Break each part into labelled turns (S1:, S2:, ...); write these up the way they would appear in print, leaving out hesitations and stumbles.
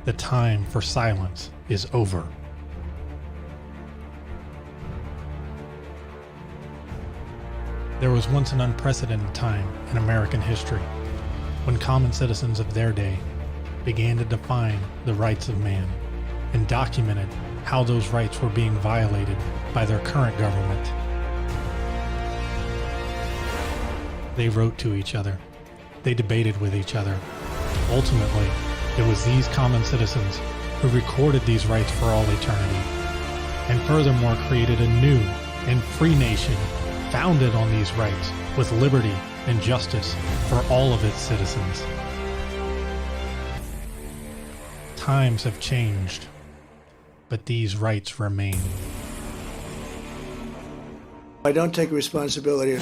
S1: The time for silence is over. There was once an unprecedented time in American history when common citizens of their day began to define the rights of man and documented how those rights were being violated by their current government. They wrote to each other. They debated with each other. Ultimately, it was these common citizens who recorded these rights for all eternity, and furthermore created a new and free nation founded on these rights with liberty and justice for all of its citizens. Times have changed, but these rights remain.
S2: I don't take responsibility.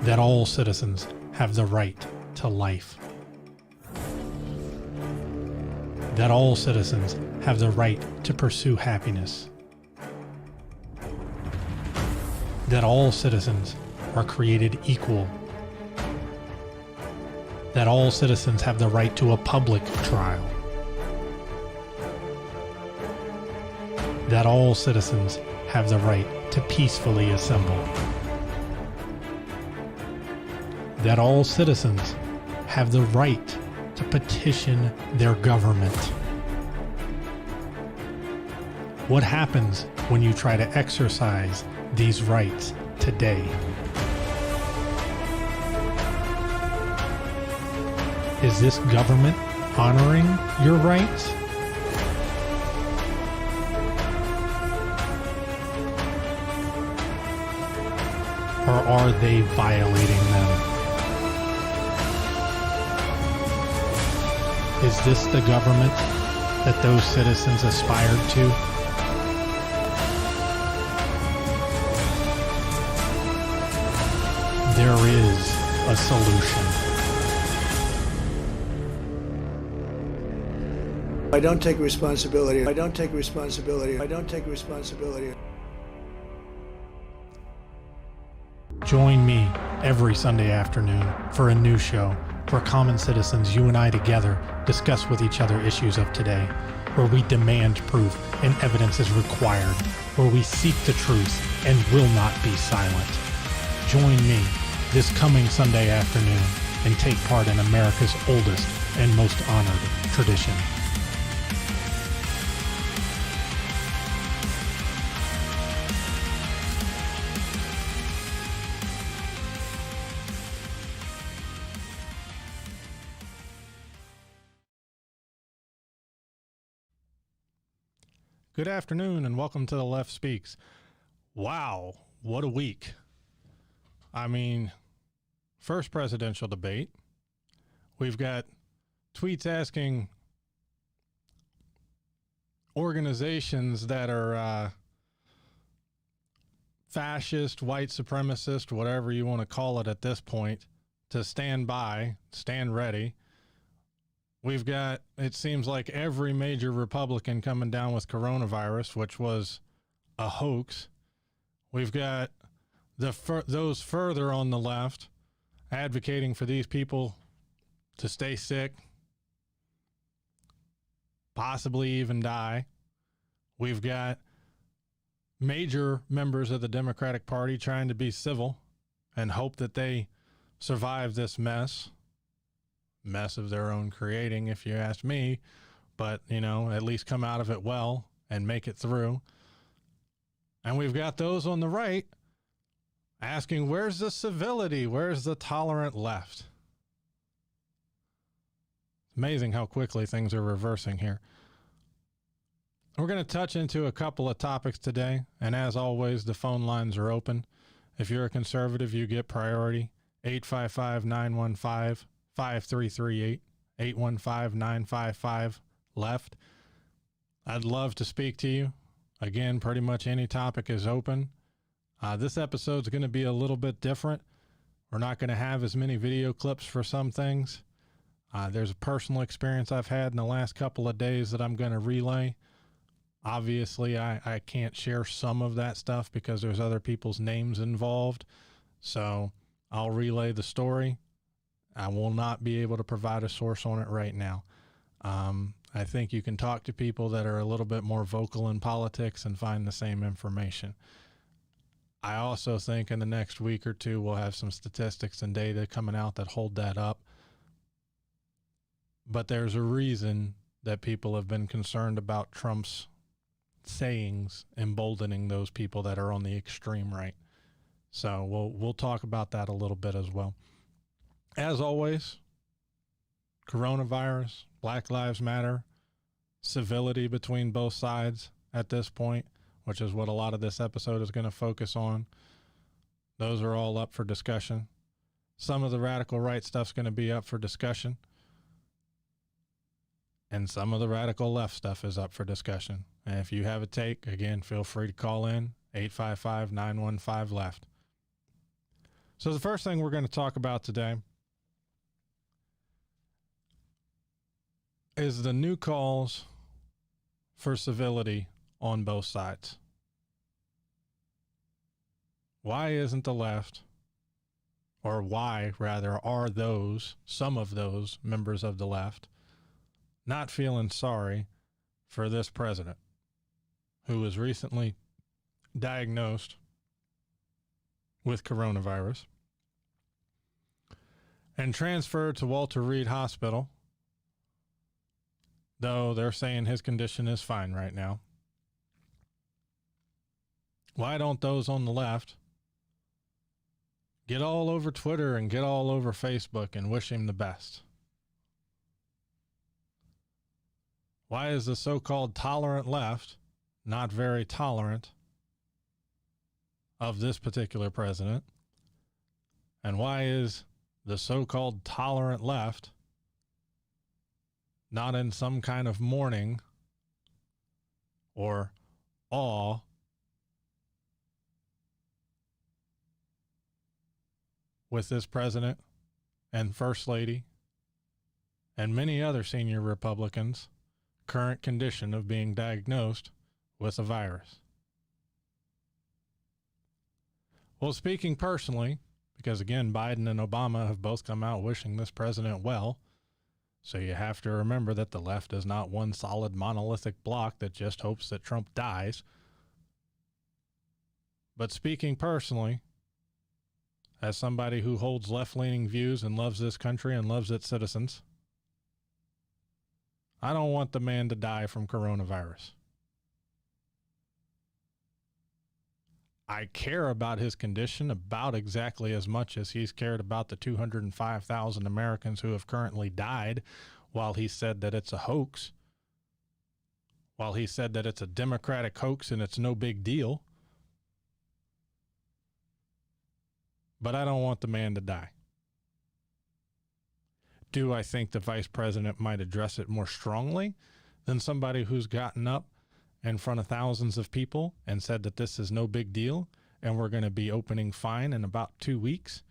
S1: That all citizens have the right to life. That all citizens have the right to pursue happiness. That all citizens are created equal. That all citizens have the right to a public trial. That all citizens have the right to peacefully assemble. That all citizens have the right to petition their government. What happens when you try to exercise these rights today? Is this government honoring your rights? Or are they violating them? Is this the government that those citizens aspired to? There is a solution.
S2: I don't take responsibility. I don't take responsibility. I don't take responsibility.
S1: Join me every Sunday afternoon for a new show where common citizens, you and I together, discuss with each other issues of today, where we demand proof and evidence is required, where we seek the truth and will not be silent. Join me this coming Sunday afternoon and take part in America's oldest and most honored tradition. Good afternoon and welcome to The Left Speaks. Wow, what a week. I mean, first presidential debate. We've got tweets asking organizations that are fascist, white supremacist, whatever you want to call it at this point, to stand by, stand ready. We've got, it seems like every major Republican coming down with coronavirus, which was a hoax. We've got those further on the left advocating for these people to stay sick, possibly even die. We've got major members of the Democratic Party trying to be civil and hope that they survive this mess of their own creating, if you ask me, but, you know, at least come out of it well and make it through. And we've got those on the right asking, where's the civility? Where's the tolerant left? Amazing how quickly things are reversing here. We're going to touch into a couple of topics today, and as always, the phone lines are open. If you're a conservative, you get priority. 855-915-5338, 815-955-LEFT. I'd love to speak to you. Again, pretty much any topic is open. This episode's going to be a little bit different. We're not going to have as many video clips for some things. There's a personal experience I've had in the last couple of days that I'm going to relay. Obviously, I can't share some of that stuff because there's other people's names involved. So I'll relay the story I will not be able to provide a source on it right now. I think you can talk to people that are a little bit more vocal in politics and find the same information. I also think in the next week or two, we'll have some statistics and data coming out that hold that up. But there's a reason that people have been concerned about Trump's sayings emboldening those people that are on the extreme right. So we'll talk about that a little bit as well. As always, coronavirus, Black Lives Matter, civility between both sides at this point, which is what a lot of this episode is going to focus on. Those are all up for discussion. Some of the radical right stuff's going to be up for discussion. And some of the radical left stuff is up for discussion. And if you have a take, again, feel free to call in 855-915-LEFT. So the first thing we're going to talk about today is the new calls for civility on both sides. Why isn't the left, or why rather are some of those members of the left not feeling sorry for this president who was recently diagnosed with coronavirus and transferred to Walter Reed Hospital, though they're saying his condition is fine right now? Why don't those on the left get all over Twitter and get all over Facebook and wish him the best? Why is the so-called tolerant left not very tolerant of this particular president? And why is the so-called tolerant left not in some kind of mourning or awe with this president and First Lady and many other senior Republicans' current condition of being diagnosed with a virus? Well, speaking personally, because again, Biden and Obama have both come out wishing this president well, so you have to remember that the left is not one solid monolithic block that just hopes that Trump dies. But speaking personally, as somebody who holds left-leaning views and loves this country and loves its citizens, I don't want the man to die from coronavirus. I care about his condition about exactly as much as he's cared about the 205,000 Americans who have currently died while he said that it's a hoax, while he said that it's a Democratic hoax and it's no big deal. But I don't want the man to die. Do I think the vice president might address it more strongly than somebody who's gotten up in front of thousands of people and said that this is no big deal and we're going to be opening fine in about 2 weeks,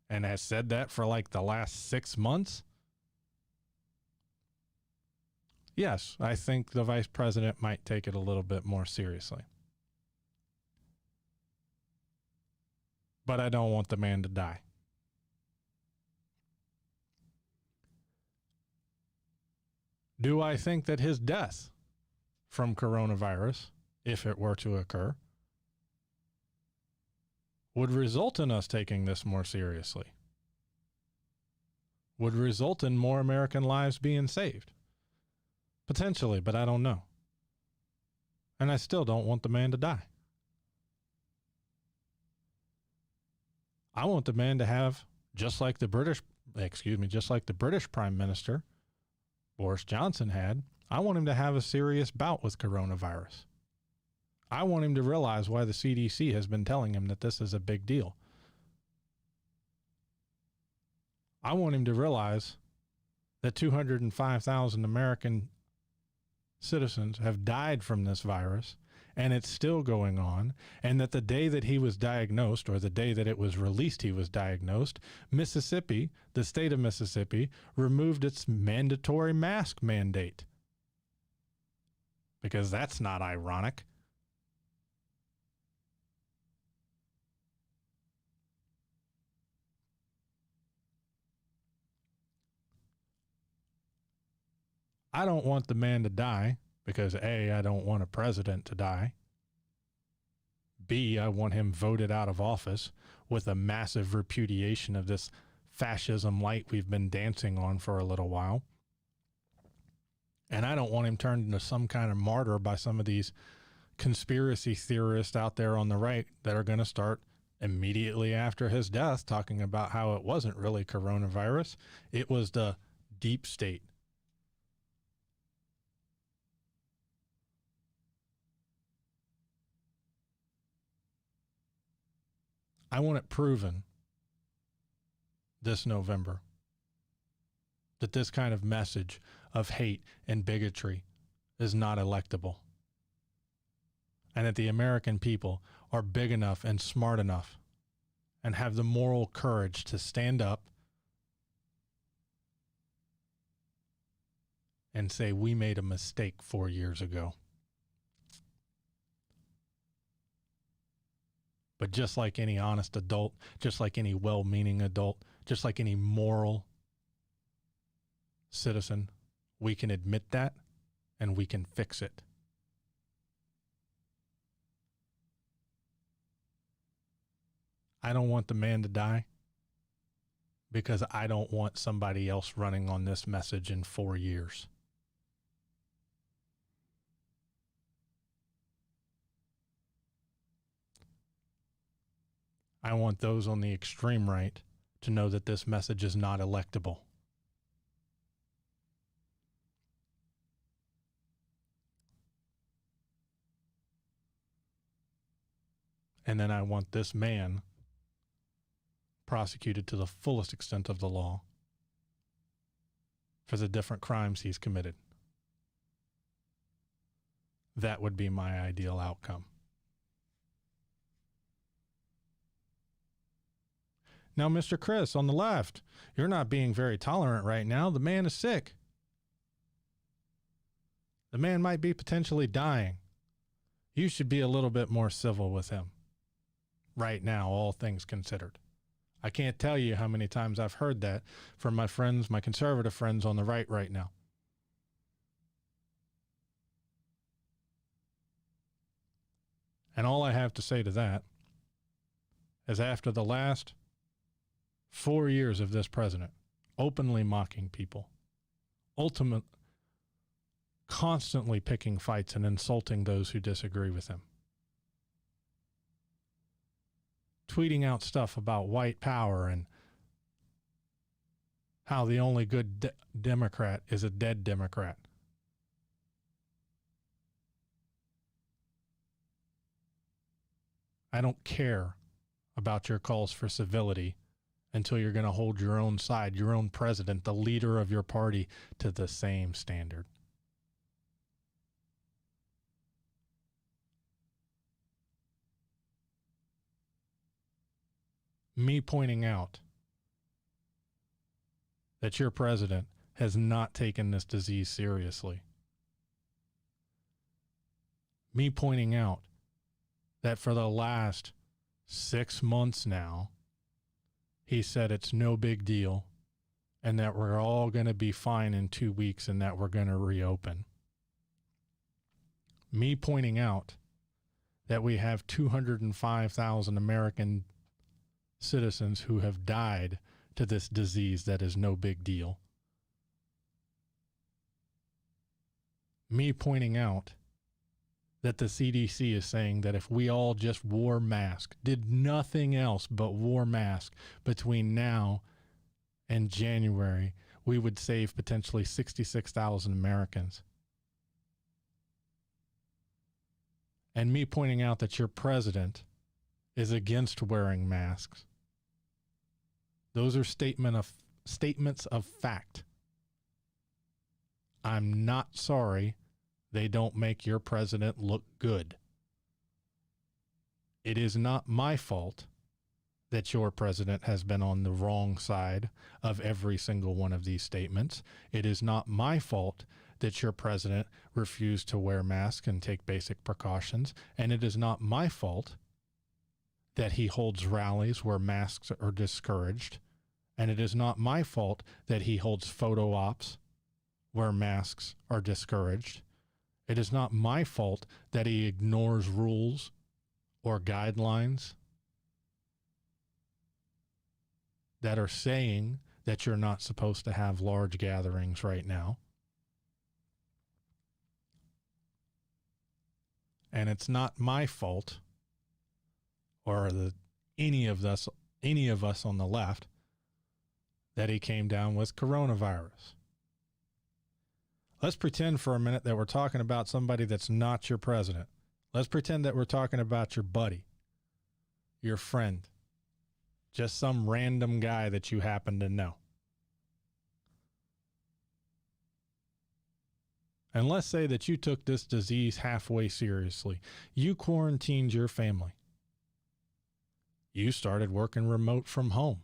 S1: and has said that for like the last 6 months? Yes, I think the vice president might take it a little bit more seriously. But I don't want the man to die. Do I think that his death from coronavirus, if it were to occur, would result in us taking this more seriously? Would result in more American lives being saved? Potentially, but I don't know. And I still don't want the man to die. I want the man to have, just like the British Prime Minister Boris Johnson had, I want him to have a serious bout with coronavirus. I want him to realize why the CDC has been telling him that this is a big deal. I want him to realize that 205,000 American citizens have died from this virus, and it's still going on, and that the day that he was diagnosed, or the day that it was released he was diagnosed, Mississippi, the state of Mississippi, removed its mandatory mask mandate. Because that's not ironic. I don't want the man to die because A, I don't want a president to die. B, I want him voted out of office with a massive repudiation of this fascism light we've been dancing on for a little while. And I don't want him turned into some kind of martyr by some of these conspiracy theorists out there on the right that are going to start immediately after his death talking about how it wasn't really coronavirus. It was the deep state. I want it proven this November that this kind of message of hate and bigotry is not electable. And that the American people are big enough and smart enough and have the moral courage to stand up and say, we made a mistake 4 years ago. But just like any honest adult, just like any well-meaning adult, just like any moral citizen, we can admit that and we can fix it. I don't want the man to die because I don't want somebody else running on this message in 4 years. I want those on the extreme right to know that this message is not electable. And then I want this man prosecuted to the fullest extent of the law for the different crimes he's committed. That would be my ideal outcome. Now, Mr. Chris, on the left, you're not being very tolerant right now. The man is sick. The man might be potentially dying. You should be a little bit more civil with him. Right now, all things considered. I can't tell you how many times I've heard that from my friends, my conservative friends on the right now. And all I have to say to that is after the last 4 years of this president openly mocking people, constantly picking fights and insulting those who disagree with him, tweeting out stuff about white power and how the only good Democrat is a dead Democrat. I don't care about your calls for civility until you're going to hold your own side, your own president, the leader of your party, to the same standard. Me pointing out that your president has not taken this disease seriously. Me pointing out that for the last 6 months now, he said it's no big deal and that we're all going to be fine in 2 weeks and that we're going to reopen. Me pointing out that we have 205,000 American citizens who have died to this disease that is no big deal. Me pointing out that the CDC is saying that if we all just wore masks, did nothing else but wore masks between now and January, we would save potentially 66,000 Americans. And me pointing out that your president is against wearing masks. Those are statements of fact. I'm not sorry they don't make your president look good. It is not my fault that your president has been on the wrong side of every single one of these statements. It is not my fault that your president refused to wear masks and take basic precautions. And it is not my fault that he holds rallies where masks are discouraged. And it is not my fault that he holds photo ops where masks are discouraged. It is not my fault that he ignores rules or guidelines that are saying that you're not supposed to have large gatherings right now. And it's not my fault or any of us on the left that he came down with coronavirus. Let's pretend for a minute that we're talking about somebody that's not your president. Let's pretend that we're talking about your buddy, your friend, just some random guy that you happen to know. And let's say that you took this disease halfway seriously. You quarantined your family. You started working remote from home.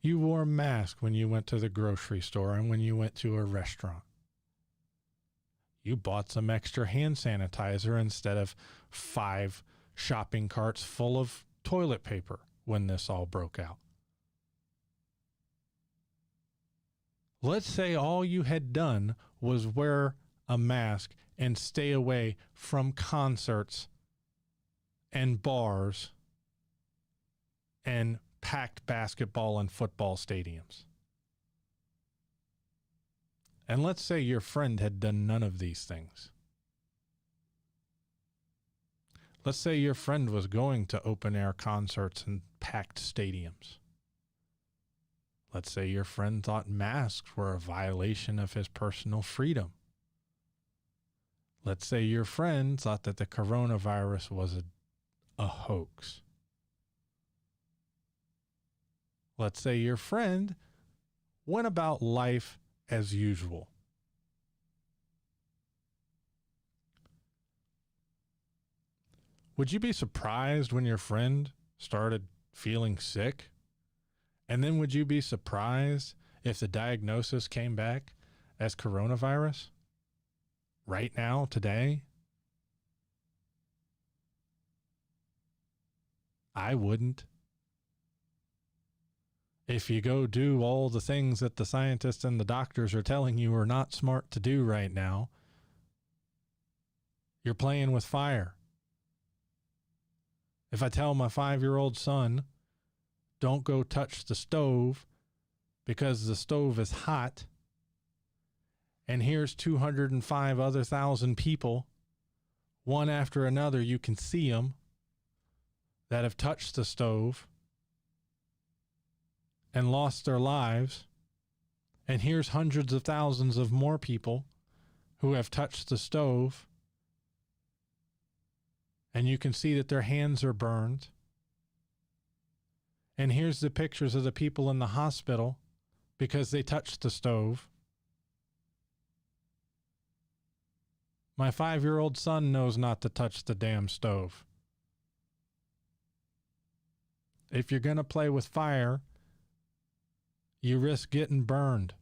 S1: You wore a mask when you went to the grocery store and when you went to a restaurant. You bought some extra hand sanitizer instead of 5 shopping carts full of toilet paper when this all broke out. Let's say all you had done was wear a mask and stay away from concerts and bars and packed basketball and football stadiums. And let's say your friend had done none of these things. Let's say your friend was going to open-air concerts and packed stadiums. Let's say your friend thought masks were a violation of his personal freedom. Let's say your friend thought that the coronavirus was a hoax. Let's say your friend went about life as usual. Would you be surprised when your friend started feeling sick? And then would you be surprised if the diagnosis came back as coronavirus? Right now, today? I wouldn't. If you go do all the things that the scientists and the doctors are telling you are not smart to do right now, you're playing with fire. If I tell my 5-year-old son, don't go touch the stove because the stove is hot, and here's 205 other thousand people, one after another, you can see them, that have touched the stove and lost their lives, and here's hundreds of thousands of more people who have touched the stove, and you can see that their hands are burned. And here's the pictures of the people in the hospital because they touched the stove. My 5-year-old son knows not to touch the damn stove. If you're going to play with fire, you risk getting burned.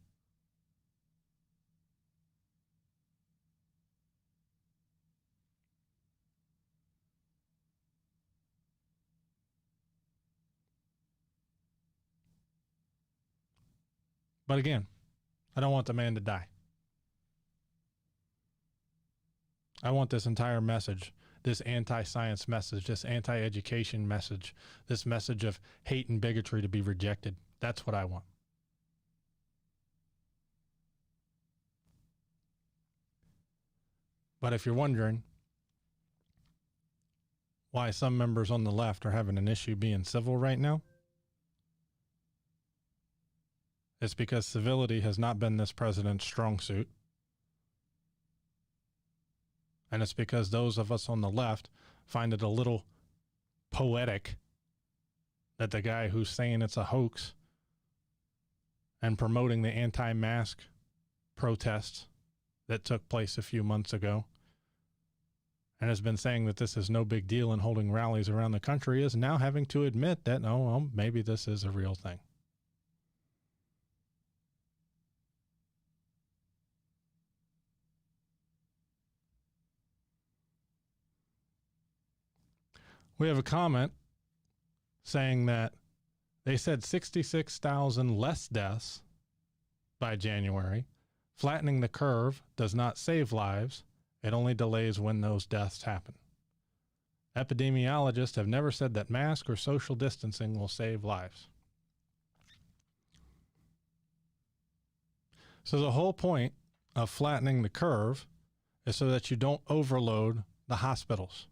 S1: But again, I don't want the man to die. I want this entire message, this anti-science message, this anti-education message, this message of hate and bigotry to be rejected. That's what I want. But if you're wondering why some members on the left are having an issue being civil right now, it's because civility has not been this president's strong suit. And it's because those of us on the left find it a little poetic that the guy who's saying it's a hoax and promoting the anti-mask protests that took place a few months ago and has been saying that this is no big deal and holding rallies around the country is now having to admit that, no, well, maybe this is a real thing. We have a comment saying that they said 66,000 less deaths by January. Flattening the curve does not save lives. It only delays when those deaths happen. Epidemiologists have never said that mask or social distancing will save lives. So the whole point of flattening the curve is so that you don't overload the hospitals.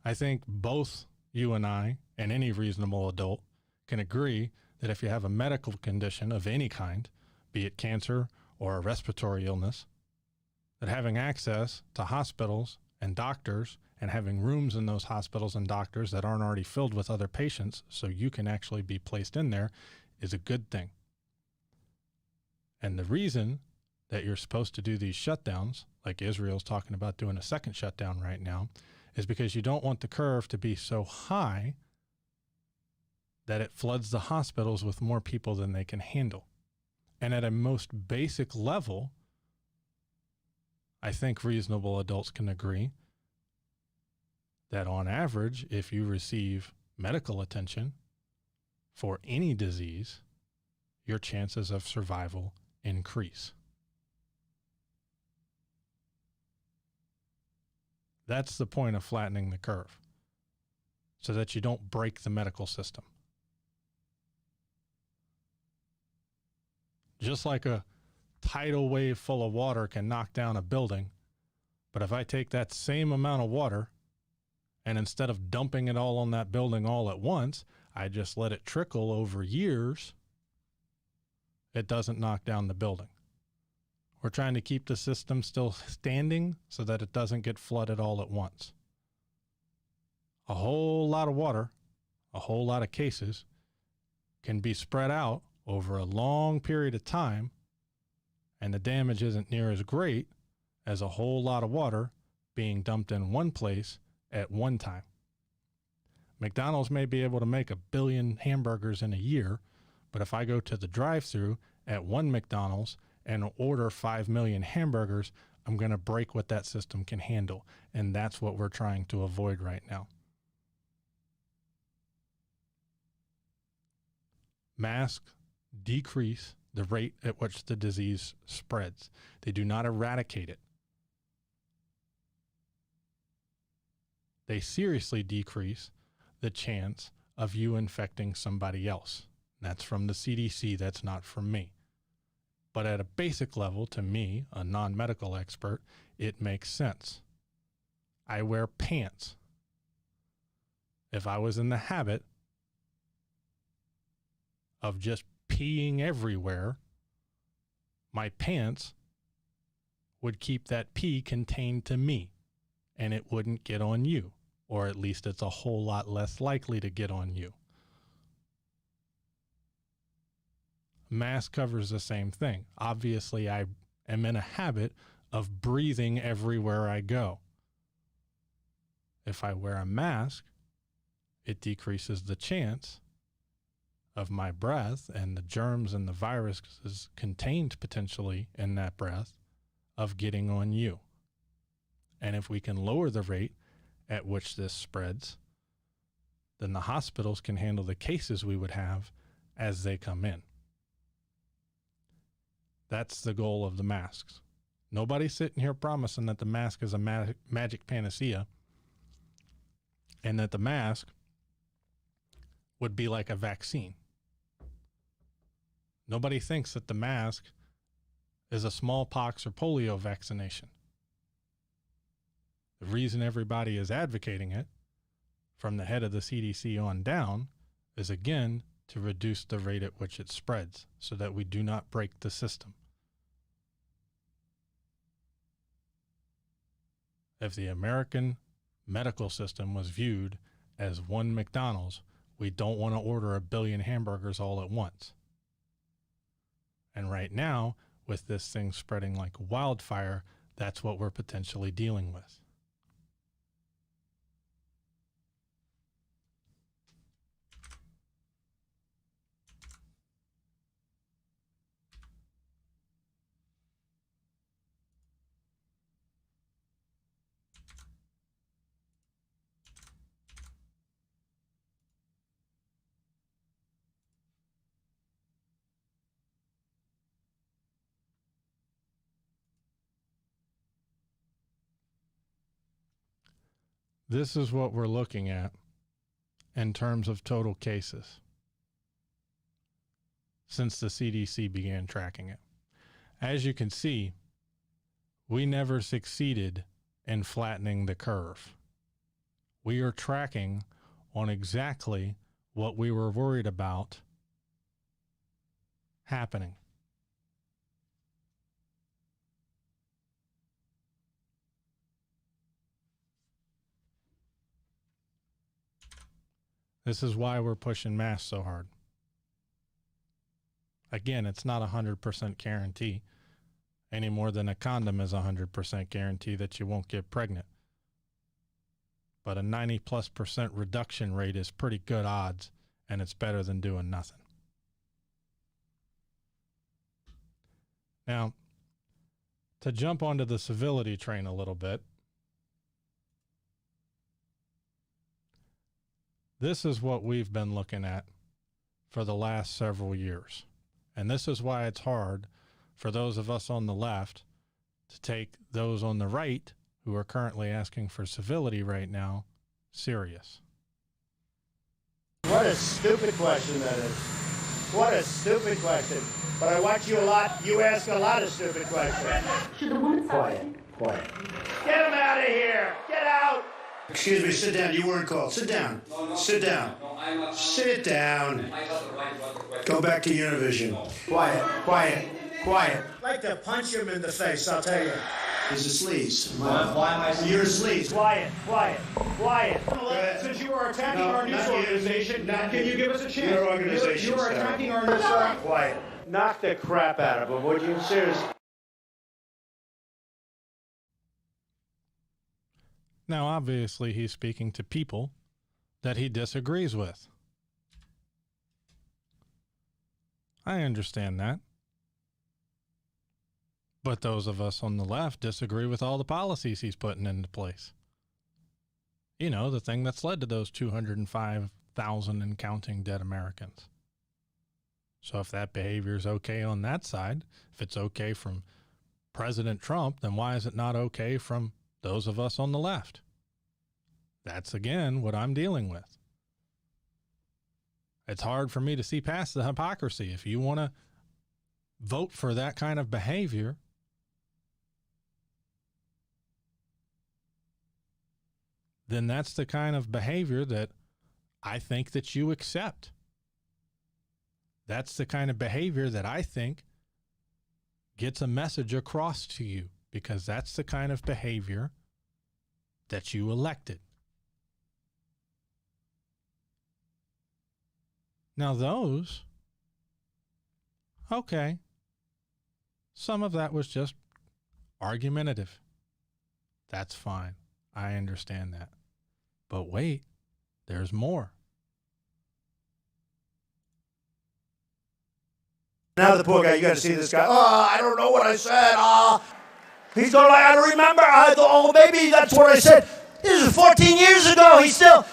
S1: I think both you and I, and any reasonable adult, can agree that if you have a medical condition of any kind, be it cancer or a respiratory illness, that having access to hospitals and doctors and having rooms in those hospitals and doctors that aren't already filled with other patients so you can actually be placed in there is a good thing. And the reason that you're supposed to do these shutdowns, like Israel's talking about doing a second shutdown right now, is because you don't want the curve to be so high that it floods the hospitals with more people than they can handle. And at a most basic level, I think reasonable adults can agree that on average, if you receive medical attention for any disease, your chances of survival increase. That's the point of flattening the curve, so that you don't break the medical system. Just like a tidal wave full of water can knock down a building, but if I take that same amount of water and instead of dumping it all on that building all at once, I just let it trickle over years, it doesn't knock down the building. We're trying to keep the system still standing so that it doesn't get flooded all at once. A whole lot of water, a whole lot of cases can be spread out over a long period of time, and the damage isn't near as great as a whole lot of water being dumped in one place at one time. McDonald's may be able to make 1 billion hamburgers in a year, but if I go to the drive-thru at one McDonald's and order 5 million hamburgers, I'm going to break what that system can handle. And that's what we're trying to avoid right now. Masks decrease the rate at which the disease spreads. They do not eradicate it. They seriously decrease the chance of you infecting somebody else. That's from the CDC. That's not from me. But at a basic level, to me, a non-medical expert, it makes sense. I wear pants. If I was in the habit of just peeing everywhere, my pants would keep that pee contained to me, and it wouldn't get on you, or at least it's a whole lot less likely to get on you. Mask covers the same thing. Obviously, I am in a habit of breathing everywhere I go. If I wear a mask, it decreases the chance of my breath and the germs and the viruses contained potentially in that breath of getting on you. And if we can lower the rate at which this spreads, then the hospitals can handle the cases we would have as they come in. That's the goal of the masks. Nobody's sitting here promising that the mask is a magic panacea and that the mask would be like a vaccine. Nobody thinks that the mask is a smallpox or polio vaccination. The reason everybody is advocating it, from the head of the CDC on down, is again to reduce the rate at which it spreads so that we do not break the system. If the American medical system was viewed as one McDonald's, we don't want to order 1 billion hamburgers all at once. And right now, with this thing spreading like wildfire, that's what we're potentially dealing with. this is what we're looking at in terms of total cases since the CDC began tracking it. As you can see, we never succeeded in flattening the curve. We are tracking on exactly what we were worried about happening. This is why we're pushing masks so hard. Again, it's not 100% guarantee any more than a condom is 100% guarantee that you won't get pregnant. But a 90+% reduction rate is pretty good odds, and it's better than doing nothing. Now, to jump onto the civility train a little bit, this is what we've been looking at for the last several years. And this is why it's hard for those of us on the left to take those on the right who are currently asking for civility right now serious.
S3: What a stupid question that is. What a stupid question. But I watch you a lot. You ask a lot of stupid questions. Quiet. Get him out of here. Get out.
S2: Excuse me, sit down. You weren't called. Sit down. Sit down. Sit down. Go back to Univision. Quiet.
S3: I'd like to punch him in the face, I'll tell you.
S2: He's a sleaze.
S3: Why am I sleaze?
S2: You're a sleaze.
S3: Quiet. Since you are attacking our news organization, can you give us a chance?
S2: Your organization.
S3: You are attacking our news organization.
S2: Quiet.
S3: Knock the crap out of him, would you? Seriously.
S1: Now, obviously, he's speaking to people that he disagrees with. I understand that. But those of us on the left disagree with all the policies he's putting into place. You know, the thing that's led to those 205,000 and counting dead Americans. So if that behavior is okay on that side, if it's okay from President Trump, then why is it not okay from those of us on the left? That's, again, what I'm dealing with. It's hard for me to see past the hypocrisy. If you want to vote for that kind of behavior, then that's the kind of behavior that I think that you accept. That's the kind of behavior that I think gets a message across to you, because that's the kind of behavior that you elected. Now those, okay, some of that was just argumentative. That's fine. I understand that. But wait, there's more.
S3: Now the poor guy, you got to see this guy. Oh, I don't know what I said. He's going like, I don't remember. Maybe that's what I said. This is 14 years ago.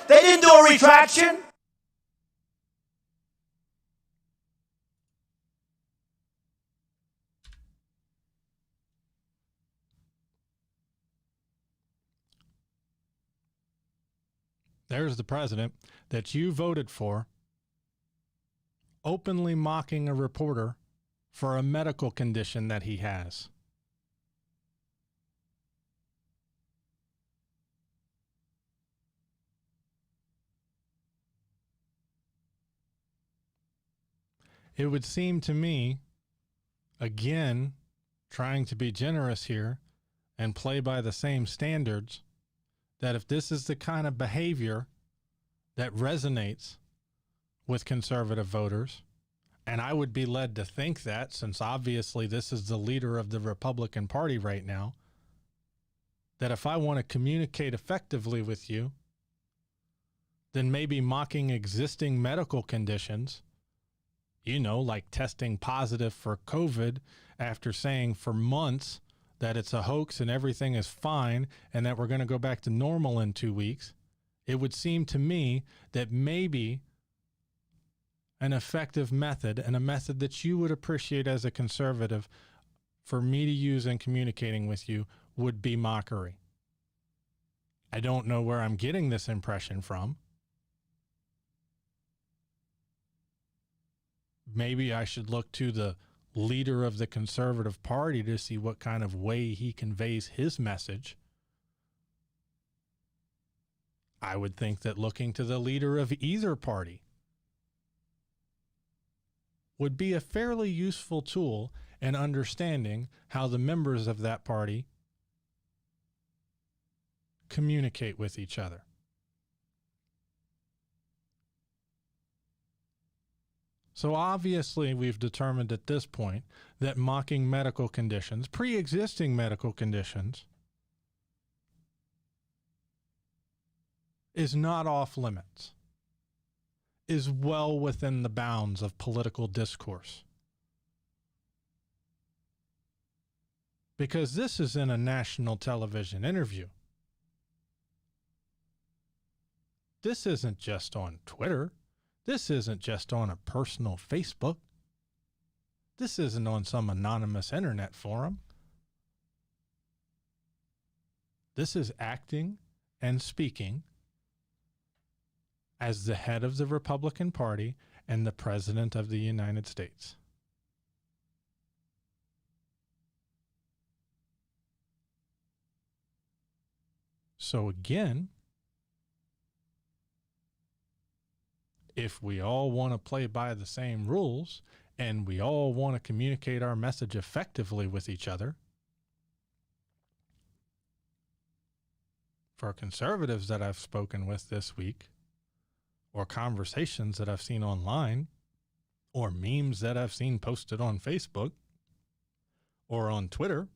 S3: They didn't do a retraction.
S1: There's the president that you voted for, openly mocking a reporter for a medical condition that he has. It would seem to me, again, trying to be generous here and play by the same standards, that if this is the kind of behavior that resonates with conservative voters, and I would be led to think that, since obviously this is the leader of the Republican Party right now, that if I want to communicate effectively with you, then maybe mocking existing medical conditions, you know, like testing positive for COVID after saying for months that it's a hoax and everything is fine and that we're going to go back to normal in 2 weeks, it would seem to me that maybe an effective method, and a method that you would appreciate as a conservative for me to use in communicating with you, would be mockery. I don't know where I'm getting this impression from. Maybe I should look to the leader of the Conservative Party to see what kind of way he conveys his message. I would think that looking to the leader of either party would be a fairly useful tool in understanding how the members of that party communicate with each other. So obviously we've determined at this point that mocking medical conditions, pre-existing medical conditions, is not off limits, is well within the bounds of political discourse. Because this is in a national television interview. This isn't just on Twitter. This isn't just on a personal Facebook. This isn't on some anonymous internet forum. This is acting and speaking as the head of the Republican Party and the President of the United States. So again, if we all want to play by the same rules and we all want to communicate our message effectively with each other, for conservatives that I've spoken with this week, or conversations that I've seen online, or memes that I've seen posted on Facebook or on Twitter,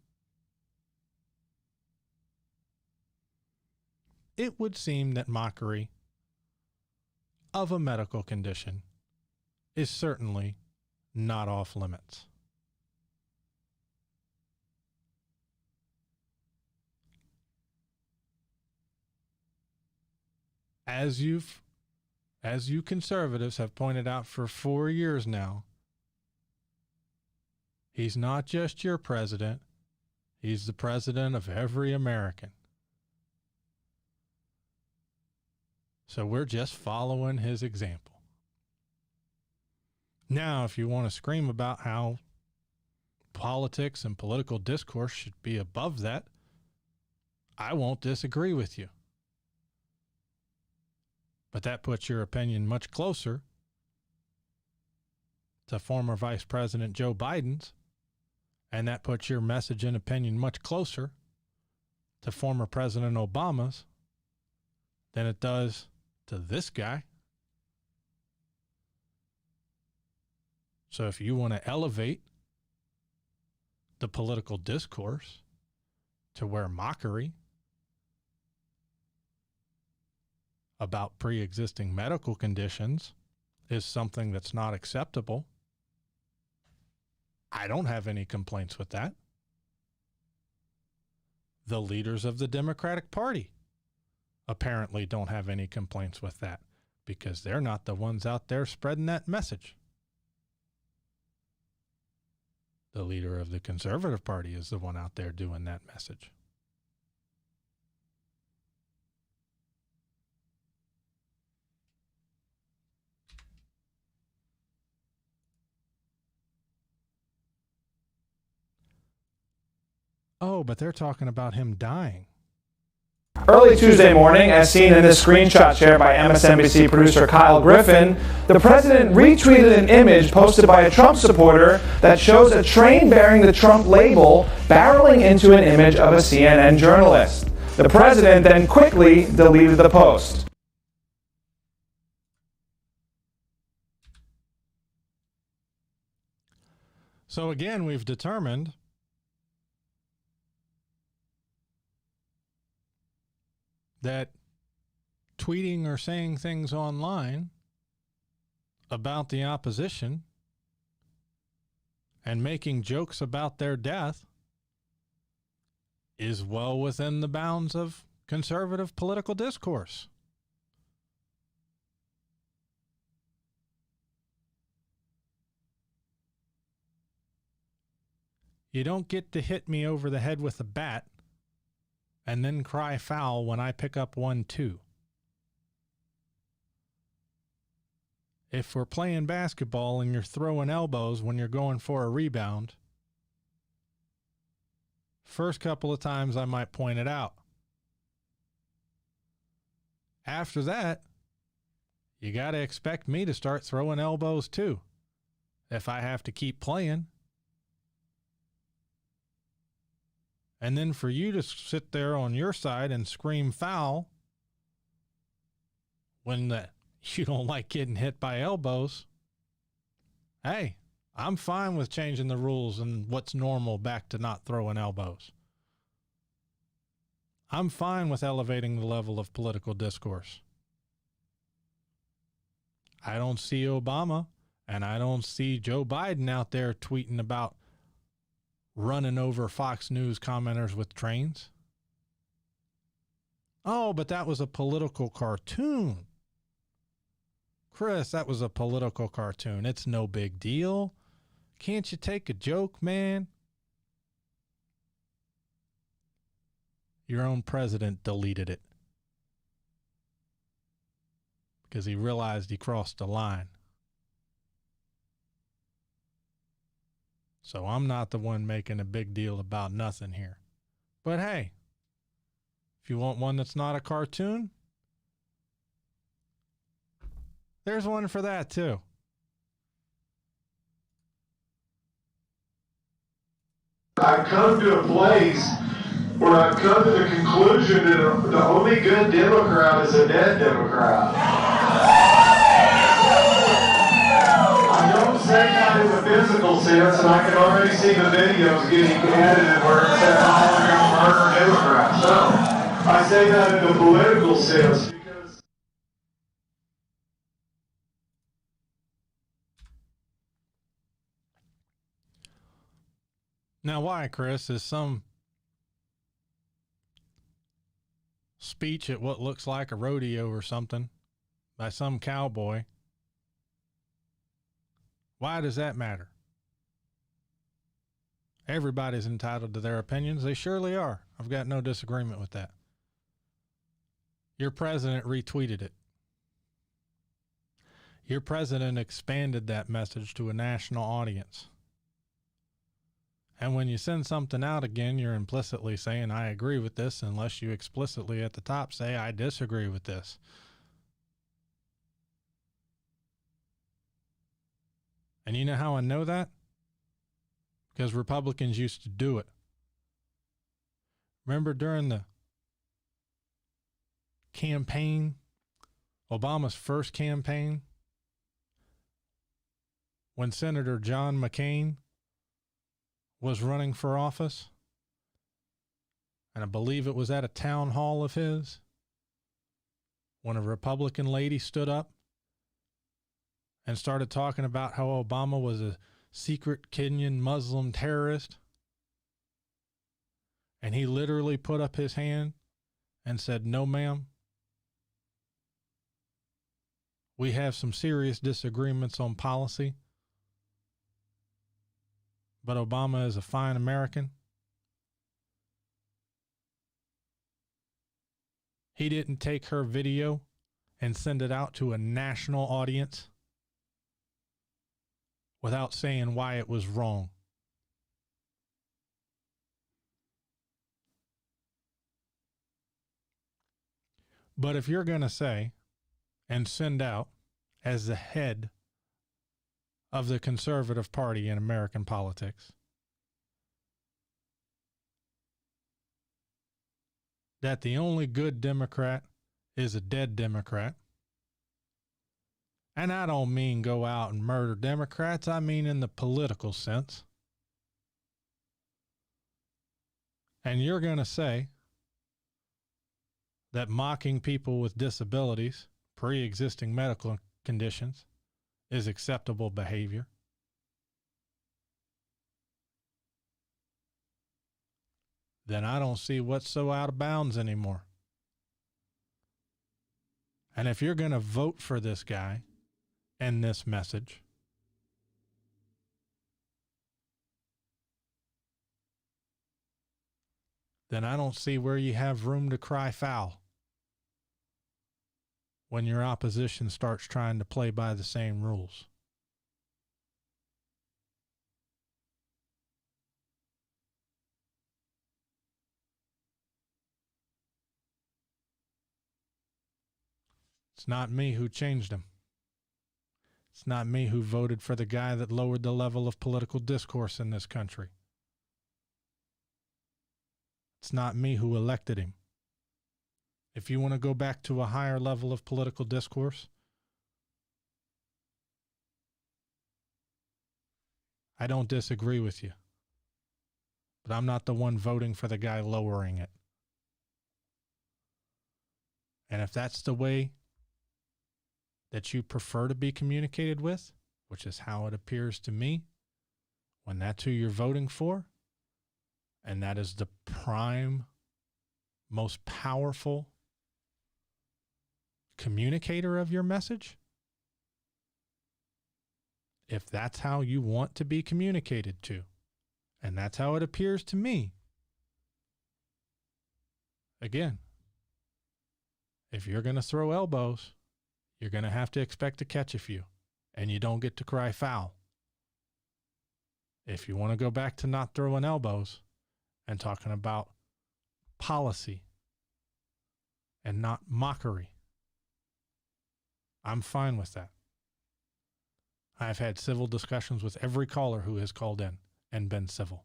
S1: it would seem that mockery of a medical condition is certainly not off limits. As you conservatives have pointed out for 4 years now, he's not just your president, he's the president of every American. So we're just following his example. Now, if you want to scream about how politics and political discourse should be above that, I won't disagree with you. But that puts your opinion much closer to former Vice President Joe Biden's, and that puts your message and opinion much closer to former President Obama's than it does to this guy. So if you want to elevate the political discourse to where mockery about pre-existing medical conditions is something that's not acceptable, I don't have any complaints with that. The leaders of the Democratic Party apparently don't have any complaints with that because they're not the ones out there spreading that message. The leader of the Conservative Party is the one out there doing that message. Oh, but they're talking about him dying.
S4: Early Tuesday morning, as seen in this screenshot shared by MSNBC producer Kyle Griffin, the president retweeted an image posted by a Trump supporter that shows a train bearing the Trump label barreling into an image of a CNN journalist. The president then quickly deleted the post.
S1: So again, we've determined that tweeting or saying things online about the opposition and making jokes about their death is well within the bounds of conservative political discourse. You don't get to hit me over the head with a bat and then cry foul when I pick up one too. If we're playing basketball and you're throwing elbows when you're going for a rebound, first couple of times I might point it out. After that, you got to expect me to start throwing elbows too, if I have to keep playing. And then for you to sit there on your side and scream foul when you don't like getting hit by elbows, hey, I'm fine with changing the rules and what's normal back to not throwing elbows. I'm fine with elevating the level of political discourse. I don't see Obama and I don't see Joe Biden out there tweeting about running over Fox News commenters with trains. Oh, but that was a political cartoon. Chris, that was a political cartoon. It's no big deal. Can't you take a joke, man? Your own president deleted it because he realized he crossed the line. So I'm not the one making a big deal about nothing here. But hey, if you want one that's not a cartoon, there's one for that too.
S5: I've come to a place where I've come to the conclusion that the only good Democrat is a dead Democrat. I don't say that in the physical sense, and I can already see the videos getting edited where it says I'm going to murder Democrats. So I say that in the political sense.
S1: Now, why, Chris, is some speech at what looks like a rodeo or something by some cowboy? Why does that matter? Everybody's entitled to their opinions. They surely are. I've got no disagreement with that. Your president retweeted it. Your president expanded that message to a national audience. And when you send something out again, you're implicitly saying, I agree with this, unless you explicitly at the top say, I disagree with this. And you know how I know that? Because Republicans used to do it. Remember during the campaign, Obama's first campaign, when Senator John McCain was running for office, and I believe it was at a town hall of his, when a Republican lady stood up and started talking about how Obama was a secret Kenyan Muslim terrorist, and he literally put up his hand and said, no, ma'am, we have some serious disagreements on policy, but Obama is a fine American. He didn't take her video and send it out to a national audience without saying why it was wrong. But if you're going to say and send out as the head of the conservative party in American politics that the only good Democrat is a dead Democrat, and I don't mean go out and murder Democrats, I mean in the political sense, and you're going to say that mocking people with disabilities, pre-existing medical conditions, is acceptable behavior, then I don't see what's so out of bounds anymore. And if you're going to vote for this guy and this message, then I don't see where you have room to cry foul when your opposition starts trying to play by the same rules. It's not me who changed him. It's not me who voted for the guy that lowered the level of political discourse in this country. It's not me who elected him. If you want to go back to a higher level of political discourse, I don't disagree with you. But I'm not the one voting for the guy lowering it. And if that's the way that you prefer to be communicated with, which is how it appears to me, when that's who you're voting for, and that is the prime, most powerful communicator of your message, if that's how you want to be communicated to, and that's how it appears to me, again, if you're going to throw elbows, you're going to have to expect to catch a few, and you don't get to cry foul. If you want to go back to not throwing elbows and talking about policy and not mockery, I'm fine with that. I've had civil discussions with every caller who has called in and been civil.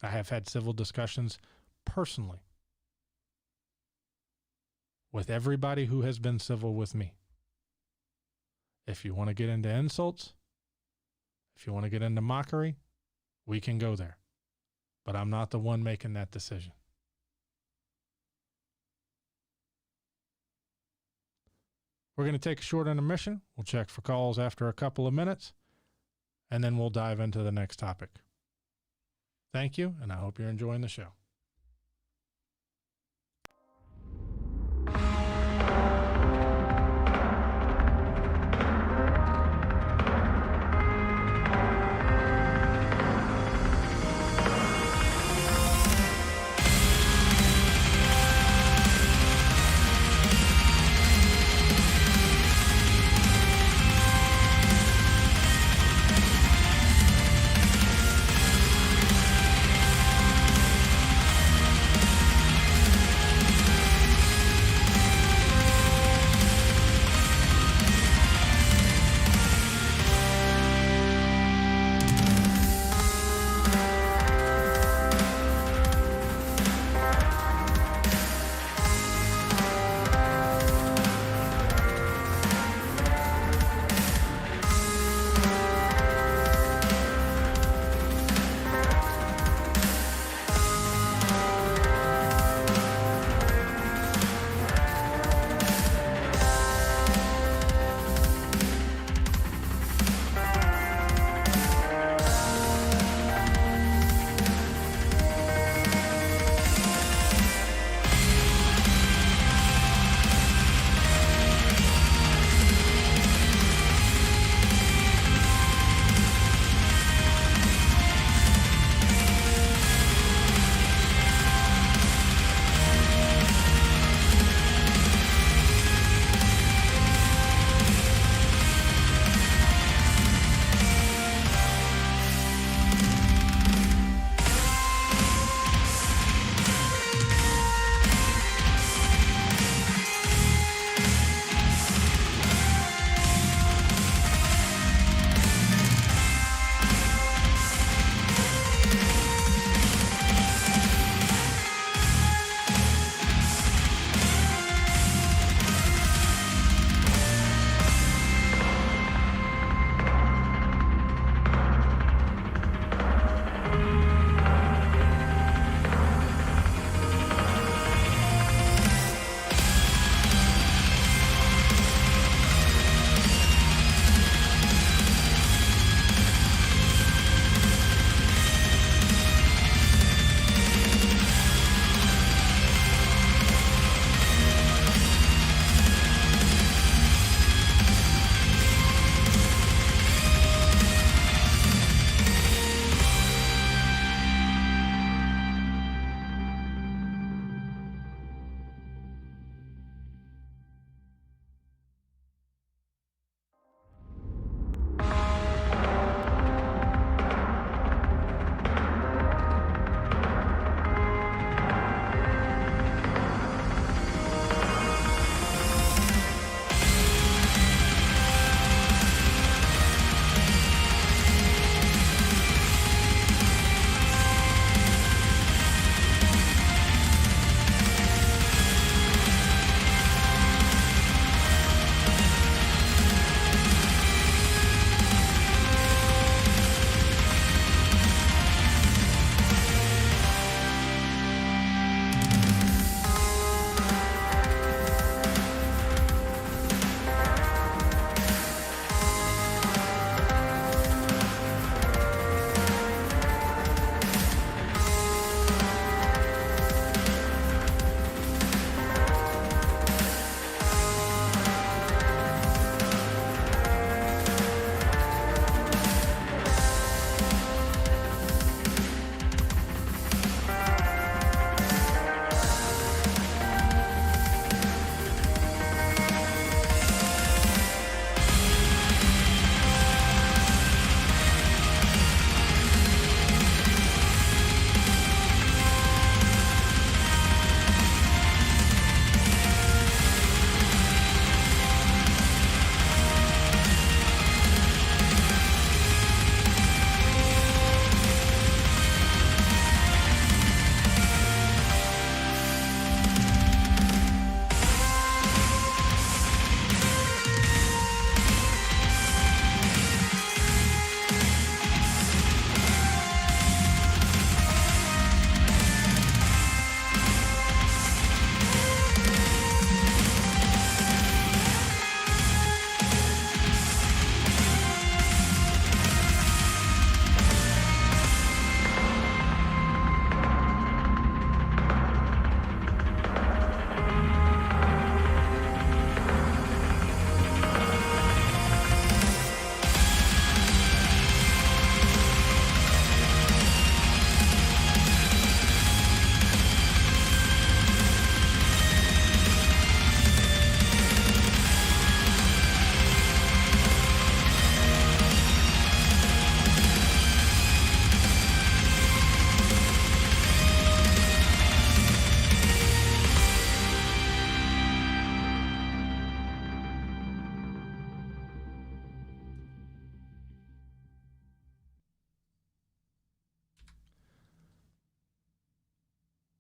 S1: I have had civil discussions personally with everybody who has been civil with me. If you want to get into insults, if you want to get into mockery, we can go there. But I'm not the one making that decision. We're going to take a short intermission. We'll check for calls after a couple of minutes, and then we'll dive into the next topic. Thank you, and I hope you're enjoying the show.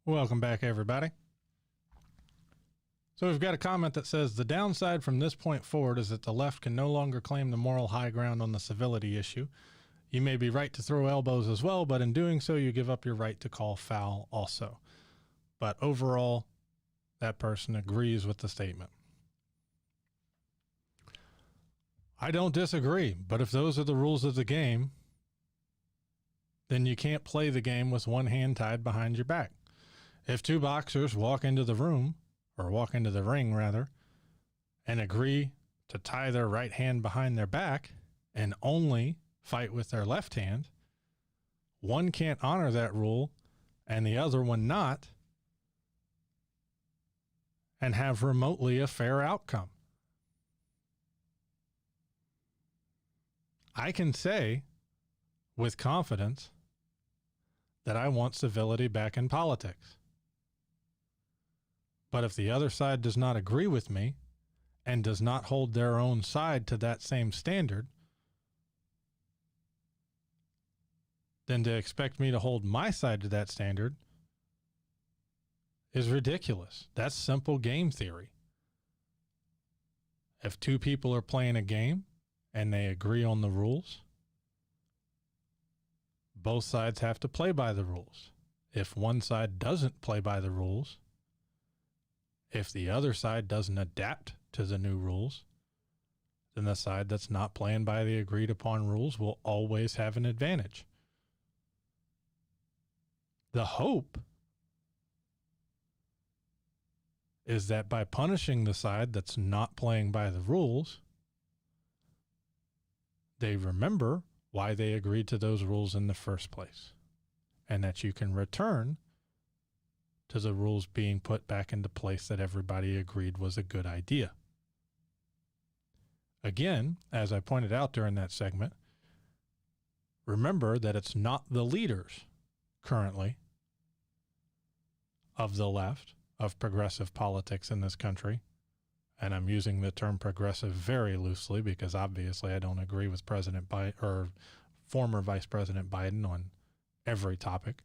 S1: Welcome back, everybody. So we've got a comment that says, the downside from this point forward is that the left can no longer claim the moral high ground on the civility issue. You may be right to throw elbows as well, but in doing so, you give up your right to call foul also. But overall, that person agrees with the statement. I don't disagree, but if those are the rules of the game, then you can't play the game with one hand tied behind your back. If two boxers walk into the room, or walk into the ring rather, and agree to tie their right hand behind their back and only fight with their left hand, one can't honor that rule and the other one not, and have remotely a fair outcome. I can say with confidence that I want civility back in politics. But if the other side does not agree with me and does not hold their own side to that same standard, then to expect me to hold my side to that standard is ridiculous. That's simple game theory. If two people are playing a game and they agree on the rules, both sides have to play by the rules. If one side doesn't play by the rules, if the other side doesn't adapt to the new rules, then the side that's not playing by the agreed upon rules will always have an advantage. The hope is that by punishing the side that's not playing by the rules, they remember why they agreed to those rules in the first place, and that you can return to the rules being put back into place that everybody agreed was a good idea. Again, as I pointed out during that segment, remember that it's not the leaders currently of the left, of progressive politics in this country, and I'm using the term progressive very loosely because obviously I don't agree with President Biden or former Vice President Biden on every topic.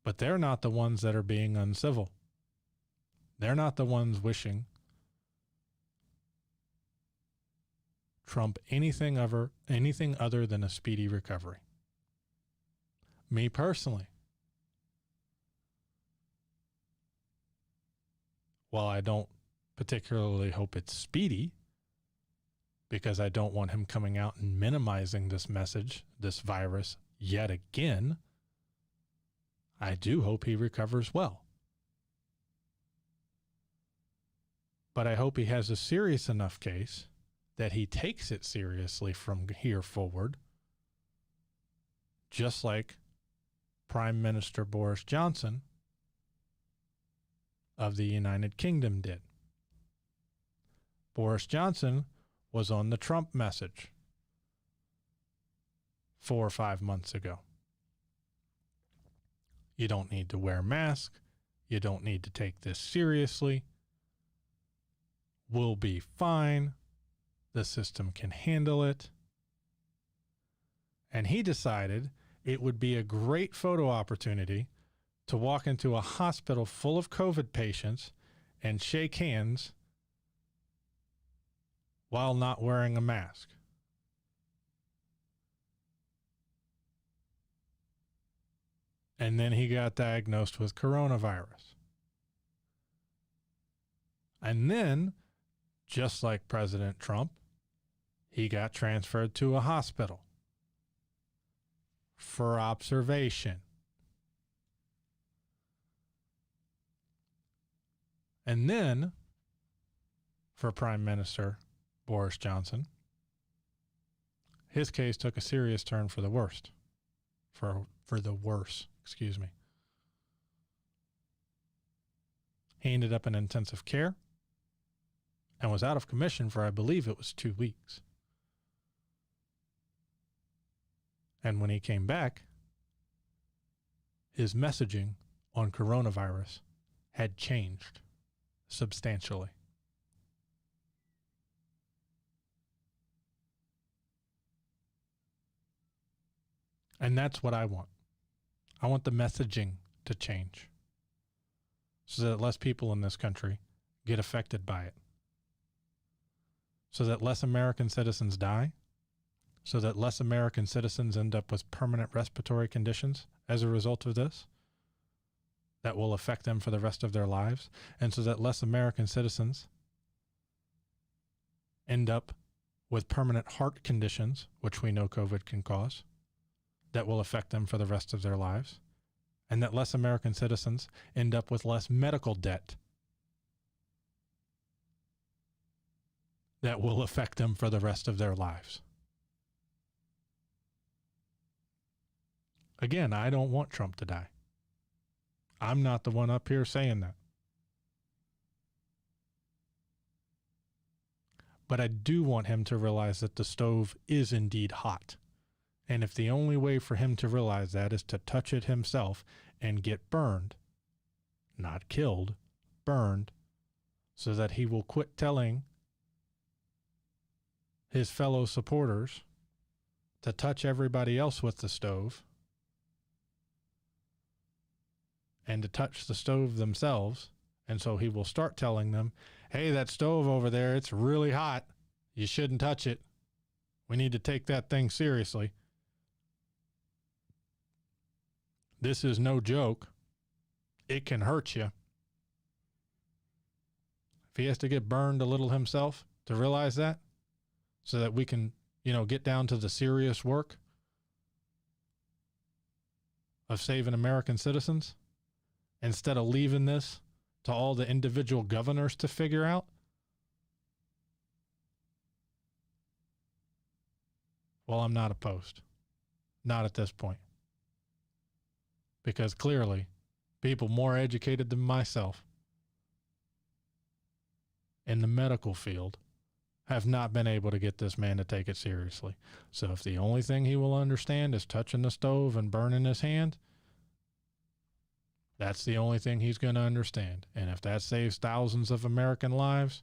S1: But they're not the ones that are being uncivil. They're not the ones wishing Trump anything other than a speedy recovery. Me personally, while I don't particularly hope it's speedy, because I don't want him coming out and minimizing this message, this virus, yet again, I do hope he recovers well. But I hope he has a serious enough case that he takes it seriously from here forward, just like Prime Minister Boris Johnson of the United Kingdom did. Boris Johnson was on the Trump message 4 or 5 months ago. You don't need to wear a mask. You don't need to take this seriously. We'll be fine. The system can handle it. And he decided it would be a great photo opportunity to walk into a hospital full of COVID patients and shake hands while not wearing a mask. And then he got diagnosed with coronavirus. And then, just like President Trump, he got transferred to a hospital for observation. And then, for Prime Minister Boris Johnson, his case took a serious turn for the worst. For the worse, excuse me. He ended up in intensive care and was out of commission for, I believe it was 2 weeks. And when he came back, his messaging on coronavirus had changed substantially. And that's what I want. I want the messaging to change so that less people in this country get affected by it, so that less American citizens die, so that less American citizens end up with permanent respiratory conditions as a result of this that will affect them for the rest of their lives, and so that less American citizens end up with permanent heart conditions, which we know COVID can cause, that will affect them for the rest of their lives, and that less American citizens end up with less medical debt that will affect them for the rest of their lives. Again, I don't want Trump to die. I'm not the one up here saying that. But I do want him to realize that the stove is indeed hot. And if the only way for him to realize that is to touch it himself and get burned, not killed, burned, so that he will quit telling his fellow supporters to touch everybody else with the stove and to touch the stove themselves. And so he will start telling them, hey, that stove over there, it's really hot. You shouldn't touch it. We need to take that thing seriously. This is no joke. It can hurt you. If he has to get burned a little himself to realize that, so that we can, get down to the serious work of saving American citizens, instead of leaving this to all the individual governors to figure out, well, I'm not opposed. Not at this point. Because clearly, people more educated than myself in the medical field have not been able to get this man to take it seriously. So if the only thing he will understand is touching the stove and burning his hand, that's the only thing he's going to understand. And if that saves thousands of American lives,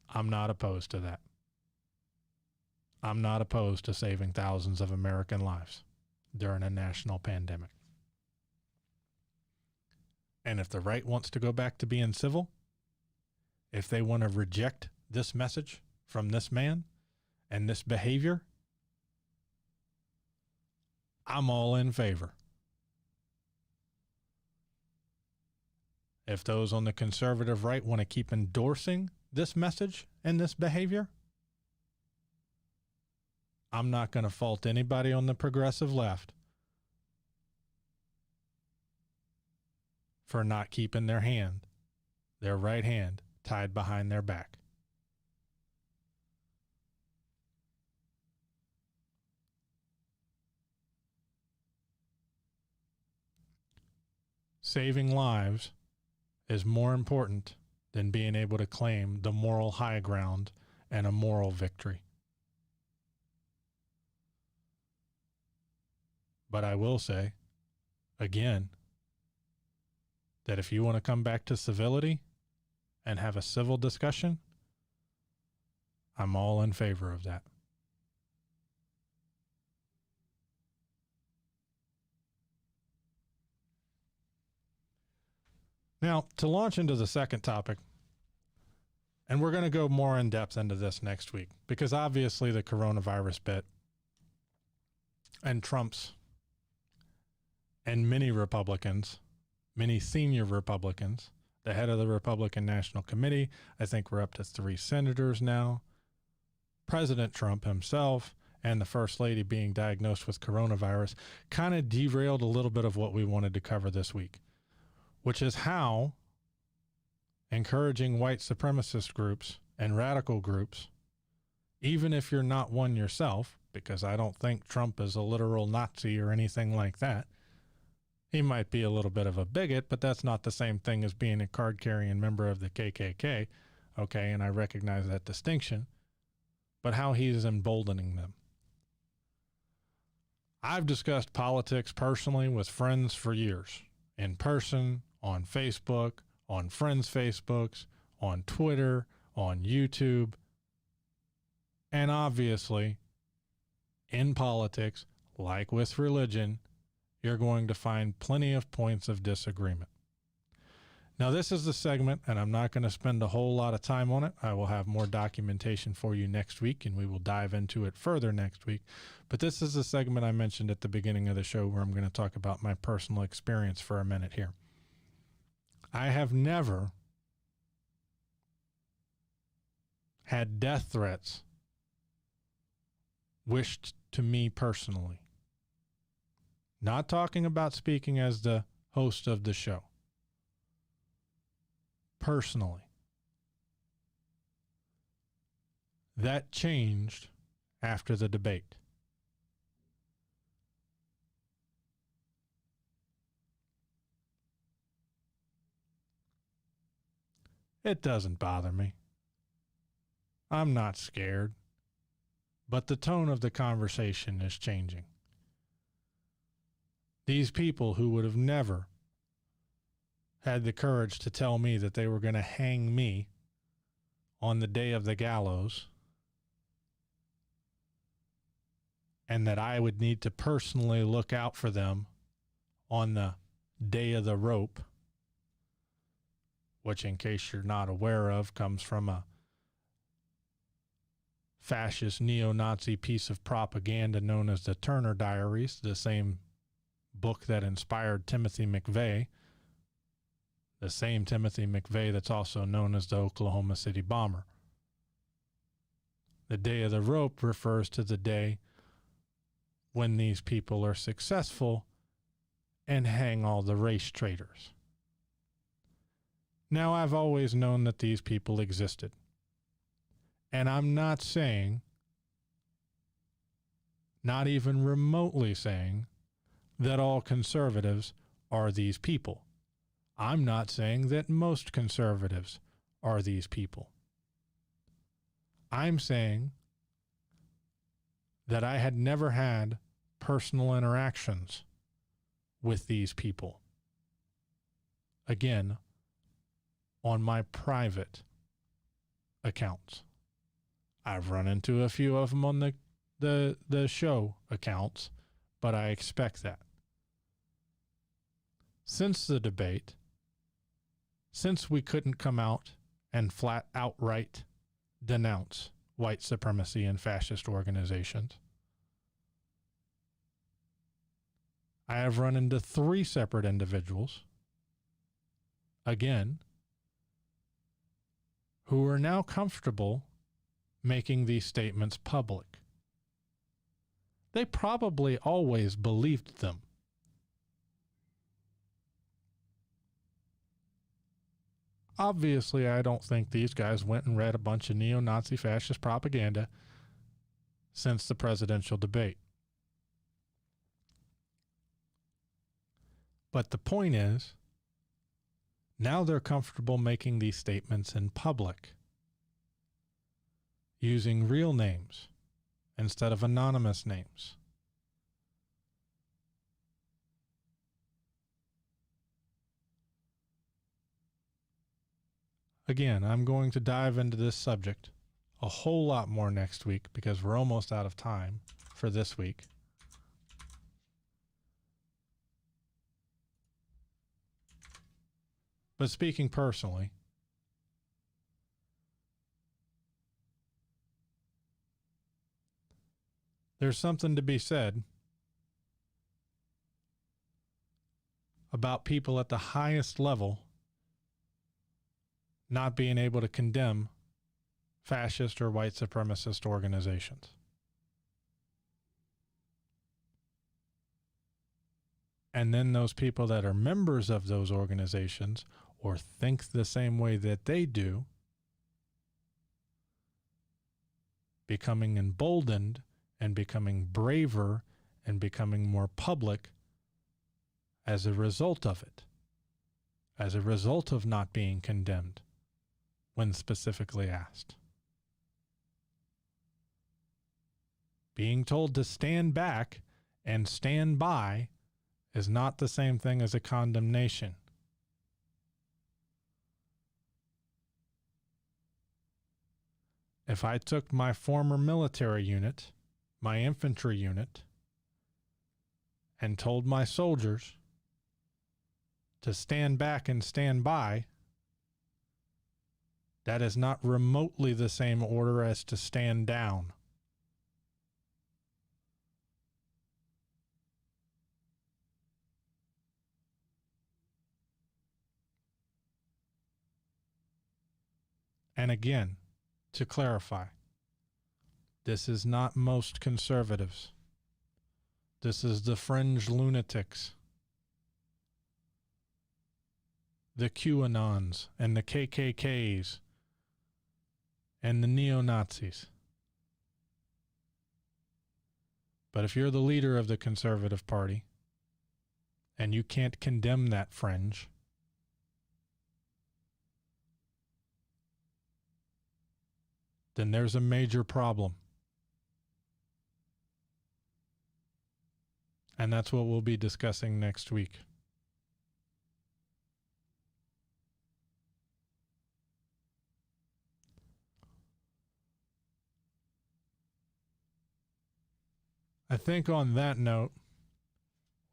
S1: I'm not opposed to that. I'm not opposed to saving thousands of American lives during a national pandemic. And if the right wants to go back to being civil, if they want to reject this message from this man and this behavior, I'm all in favor. If those on the conservative right want to keep endorsing this message and this behavior, I'm not going to fault anybody on the progressive left for not keeping their right hand, tied behind their back. Saving lives is more important than being able to claim the moral high ground and a moral victory. But I will say, again, that if you want to come back to civility and have a civil discussion, I'm all in favor of that. Now, to launch into the second topic, and we're going to go more in depth into this next week, because obviously the coronavirus bit and Trump's and many Republicans, many senior Republicans, the head of the Republican National Committee, I think we're up to 3 senators now, President Trump himself, and the First Lady being diagnosed with coronavirus, kind of derailed a little bit of what we wanted to cover this week, which is how encouraging white supremacist groups and radical groups, even if you're not one yourself, because I don't think Trump is a literal Nazi or anything like that. He might be a little bit of a bigot, but that's not the same thing as being a card-carrying member of the KKK, okay, and I recognize that distinction, but how he's emboldening them. I've discussed politics personally with friends for years, in person, on Facebook, on friends' Facebooks, on Twitter, on YouTube, and obviously, in politics, like with religion, you're going to find plenty of points of disagreement. Now, this is the segment, and I'm not going to spend a whole lot of time on it. I will have more documentation for you next week, and we will dive into it further next week. But this is the segment I mentioned at the beginning of the show where I'm going to talk about my personal experience for a minute here. I have never had death threats wished to me personally. Not talking about speaking as the host of the show. Personally. That changed after the debate. It doesn't bother me. I'm not scared. But the tone of the conversation is changing. These people who would have never had the courage to tell me that they were going to hang me on the day of the gallows and that I would need to personally look out for them on the day of the rope, which, in case you're not aware of, comes from a fascist neo-Nazi piece of propaganda known as the Turner Diaries, the same book that inspired Timothy McVeigh, the same Timothy McVeigh that's also known as the Oklahoma City bomber. The day of the rope refers to the day when these people are successful and hang all the race traitors. Now, I've always known that these people existed. And I'm not saying, not even remotely saying, that all conservatives are these people. I'm not saying that most conservatives are these people. I'm saying that I had never had personal interactions with these people. Again, on my private accounts. I've run into a few of them on the show accounts, but I expect that. Since the debate, since we couldn't come out and outright denounce white supremacy and fascist organizations, I have run into 3 separate individuals, again, who are now comfortable making these statements public. They probably always believed them. Obviously, I don't think these guys went and read a bunch of neo-Nazi fascist propaganda since the presidential debate. But the point is, now they're comfortable making these statements in public, using real names instead of anonymous names. Again, I'm going to dive into this subject a whole lot more next week because we're almost out of time for this week. But speaking personally, there's something to be said about people at the highest level not being able to condemn fascist or white supremacist organizations. And then those people that are members of those organizations or think the same way that they do, becoming emboldened and becoming braver and becoming more public as a result of it, as a result of not being condemned when specifically asked. Being told to stand back and stand by is not the same thing as a condemnation. If I took my former military unit, my infantry unit, and told my soldiers to stand back and stand by, that is not remotely the same order as to stand down. And again, to clarify, this is not most conservatives. This is the fringe lunatics, the QAnons and the KKKs and the neo-Nazis. But if you're the leader of the Conservative Party and you can't condemn that fringe, then there's a major problem. And that's what we'll be discussing next week. I think on that note,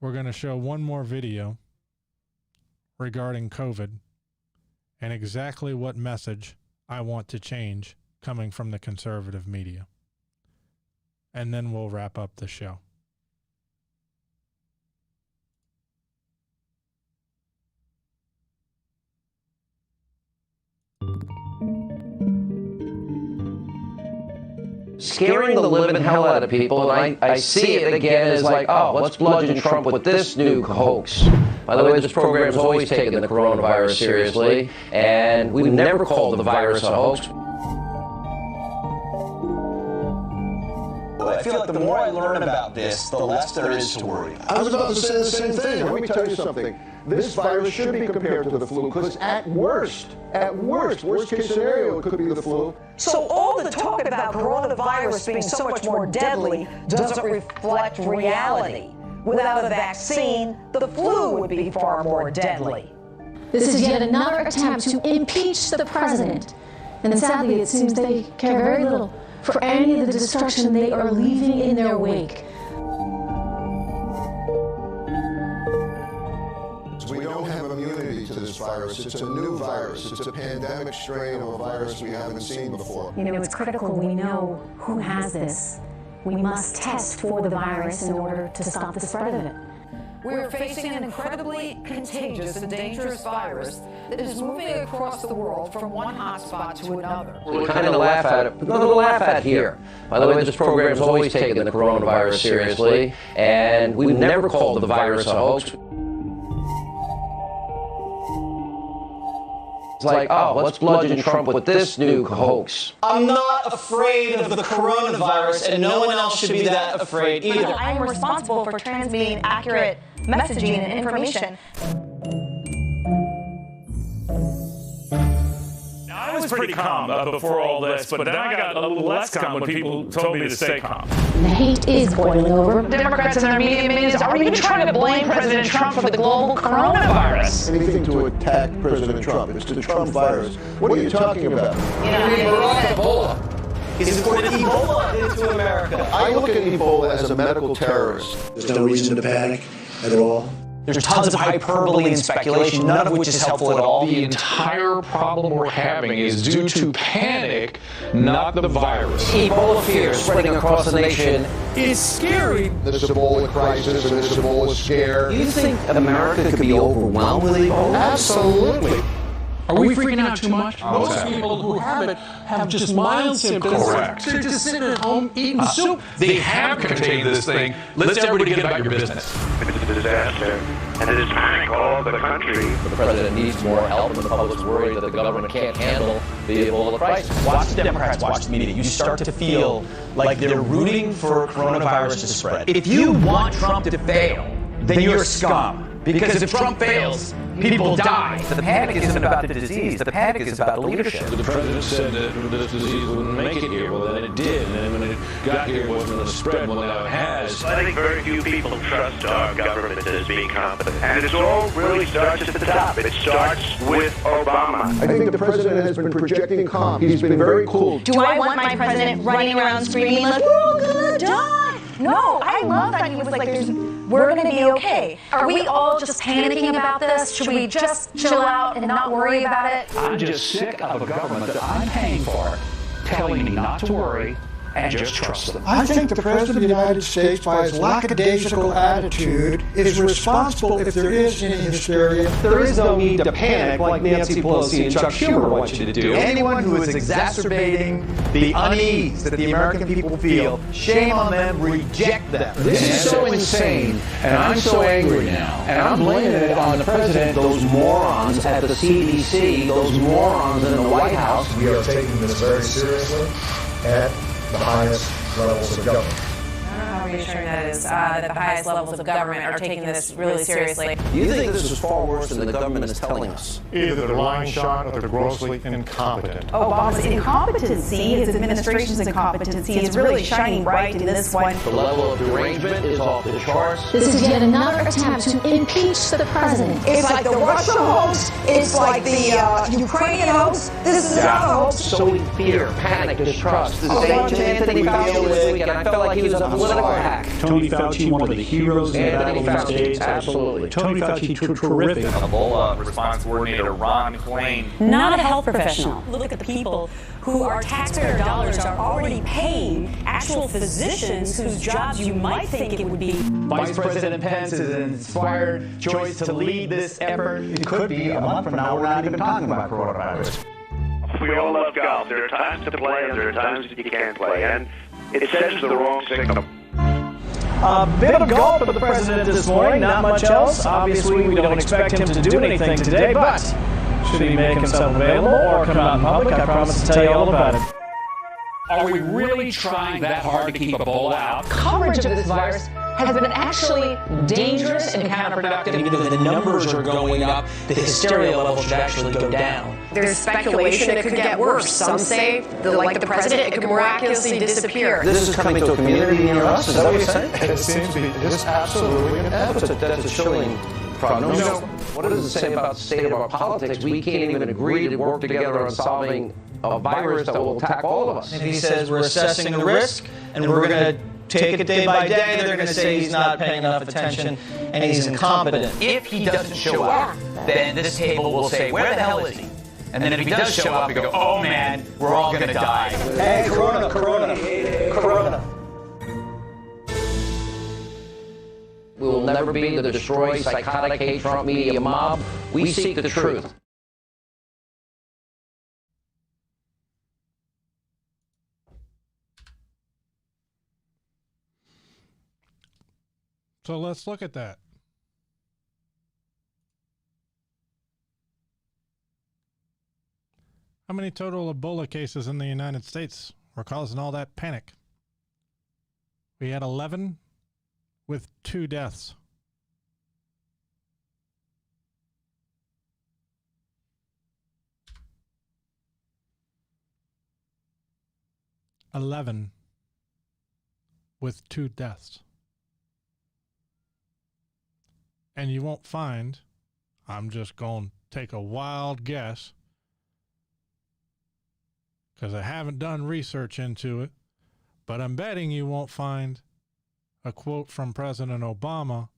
S1: we're going to show one more video regarding COVID and exactly what message I want to change coming from the conservative media. And then we'll wrap up the show.
S6: Scaring the living hell out of people, and I see it again as like, oh, let's bludgeon Trump with this new hoax. By the way, this program has always taken the coronavirus seriously, and we've never called the virus a hoax.
S7: I feel like the more I learn about this, the less there is to worry about.
S8: I was about to say the same thing. Let me tell you something. This virus should be compared to the flu because at worst case scenario, it could be the flu.
S9: So all the talk about coronavirus being so much more deadly doesn't reflect reality. Without a vaccine, the flu would be far more deadly.
S10: This is yet another attempt to impeach the president. And sadly, it seems they care very little for any of the destruction they are leaving in their wake.
S8: We don't have immunity to this virus. It's a new virus. It's a pandemic strain of a virus we haven't seen before.
S10: You know, it's critical we know who has this. We must test for the virus in order to stop the spread of it.
S9: We're facing an incredibly contagious and dangerous virus that is moving across the world from one hotspot to another.
S6: We kind of laugh at it, but nothing to laugh at here. By the way, this program has always taken the coronavirus seriously, and we've never called the virus a hoax. It's like, oh, let's bludgeon Trump with this new hoax.
S7: I'm not afraid of the coronavirus, and no one else should be that afraid either.
S9: I'm responsible for transmitting accurate messaging and information.
S11: I was pretty calm before all this, but then I got a little less calm when people told me to stay calm.
S10: The hate is boiling over.
S9: Democrats and their media minions are even trying to blame President Trump for the global coronavirus.
S8: Anything to attack President Trump. It's the Trump virus. What are you talking about?
S7: You know, he brought Ebola. He's imported Ebola into America.
S8: I look at Ebola as a medical terrorist.
S2: There's no reason to panic at all.
S7: There's tons of hyperbole and speculation, none of which is helpful at all.
S11: The entire problem we're having is due to panic, not the virus.
S6: Ebola fear spreading across the nation.
S11: It's scary.
S8: This Ebola crisis and this Ebola scare.
S6: Do you think America could be overwhelmed with Ebola?
S8: Absolutely.
S11: Are we freaking out too much?
S12: Most people who have it have just mild symptoms.
S11: Correct.
S12: They're just sitting at home eating soup.
S11: They have contained this thing. Let's everybody get about your business.
S13: It's a disaster, and it is panic all over the country.
S6: The president needs more help, and the public's worried that the government can't handle the Ebola crisis.
S7: Watch the Democrats, watch the media. You start to feel like they're rooting for coronavirus to spread. If you want Trump to fail, then you're scum. Because if Trump fails, people die.
S6: The panic isn't about the disease. The panic is about the leadership.
S11: The president said that this disease wouldn't make it here. Well, then it did. And then when it got here, it wasn't going to spread. Well, now it has.
S13: I think very few people trust our government as being competent. And it all really starts at the top. It starts with Obama.
S8: I think the president has been projecting calm. He's been very cool.
S9: Do I want my president running around screaming like, we're all gonna die? No, I love that he was like, there's
S14: we're going to be okay. Are we all just panicking about this? Should we just chill out and not worry about it?
S7: I'm just sick of a government that I'm paying for telling me not to worry and just trust them.
S15: I think the President of the United States, by his lackadaisical attitude, is responsible if there is any hysteria.
S16: There is no need to panic like Nancy Pelosi and Chuck Schumer want you to do.
S17: Anyone who is exacerbating the unease that the American people feel, shame on them, reject them.
S6: This is so insane, and I'm so angry now, and I'm blaming it on the president, those morons at the CDC, those morons in the White House.
S8: We are taking this very seriously at the highest levels of government.
S18: I don't know how reassuring that is, that the highest levels of government are taking this really seriously.
S6: You think this is far worse than the government is telling us?
S8: Either they're lying, Sean, or they're grossly incompetent.
S14: Obama's incompetency, his administration's incompetency, is really shining bright in this one.
S6: The level of derangement is off the charts.
S10: This is yet another attempt to impeach the president.
S9: It's like the Russia hoax. It's like the Ukrainian hoax. This is another hoax.
S6: Sowing fear, panic, distrust. The same to Anthony Fauci this week, and I felt like he was a political hack.
S19: Tony Fauci, one of the heroes in the
S6: Anthony
S19: United
S6: Fauci,
S19: States.
S6: absolutely.
S19: Tony Fauci, terrific.
S20: Ebola response coordinator Ron McClain.
S18: Not a health professional. Look at the people who our taxpayer dollars are already paying, actual physicians whose jobs you might think it would be.
S17: Vice President Pence is an inspired choice to lead this effort. It could be a month from now we're not even talking about coronavirus.
S13: We all love golf. There are times to play and there are times that you can't play, and it sends the wrong signal.
S4: A bit of golf for the president this morning, not much else. Obviously, we don't expect him to do anything today, but should he make himself available or come out in public, I promise to tell you all about it.
S7: Are we really trying that hard to keep Ebola out?
S18: Coverage of this virus has been actually dangerous and counterproductive.
S7: Even though the numbers are going up, the hysteria level should actually go down.
S14: There's speculation it could get worse. Some say, like the president, it could miraculously disappear.
S6: This is coming to a community near us, is that what you're saying?
S8: It seems to be just absolutely inevitable.
S6: That's a chilling prognosis. What does it say about the state of our politics? We can't even agree to work together on solving a virus that will attack all of us.
S16: If he says we're assessing the risk and we're going to take it day by day, they're going to say he's not paying enough attention and he's incompetent.
S7: If he doesn't show up, then this table will say, where the hell is he? And then if he does show up, we go, oh man, we're all going to die.
S16: Hey, Corona.
S6: We will never be the destroy psychotic hate Trump media mob. We seek the truth.
S1: So let's look at that. How many total Ebola cases in the United States were causing all that panic? We had 11 with 2 deaths. $11 with 2 deaths. And you won't find, I'm just going to take a wild guess, because I haven't done research into it, but I'm betting you won't find a quote from President Obama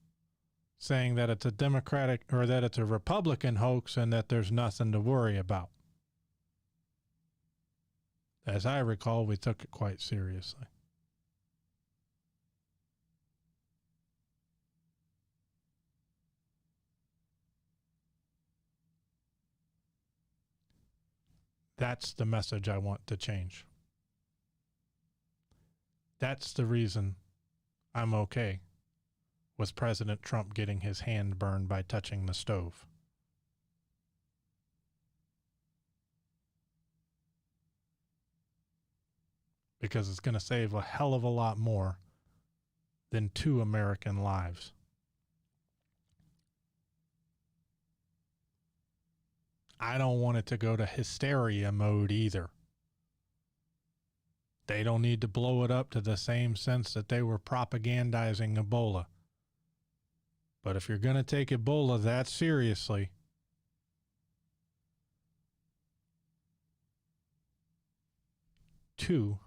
S1: saying that it's a Democratic or that it's a Republican hoax and that there's nothing to worry about. As I recall, we took it quite seriously. That's the message I want to change. That's the reason I'm okay with President Trump getting his hand burned by touching the stove. Because it's going to save a hell of a lot more than 2 American lives. I don't want it to go to hysteria mode either. They don't need to blow it up to the same sense that they were propagandizing Ebola. But if you're going to take Ebola that seriously, two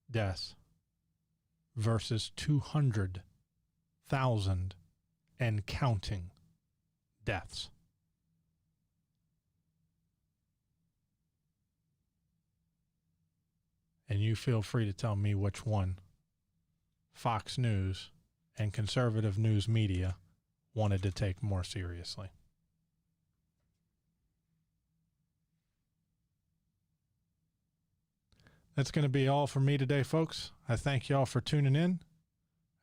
S1: deaths versus 200,000 and counting deaths. And you feel free to tell me which one Fox News and conservative news media wanted to take more seriously. That's going to be all for me today, folks. I thank y'all for tuning in,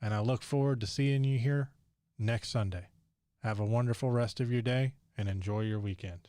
S1: and I look forward to seeing you here next Sunday. Have a wonderful rest of your day and enjoy your weekend.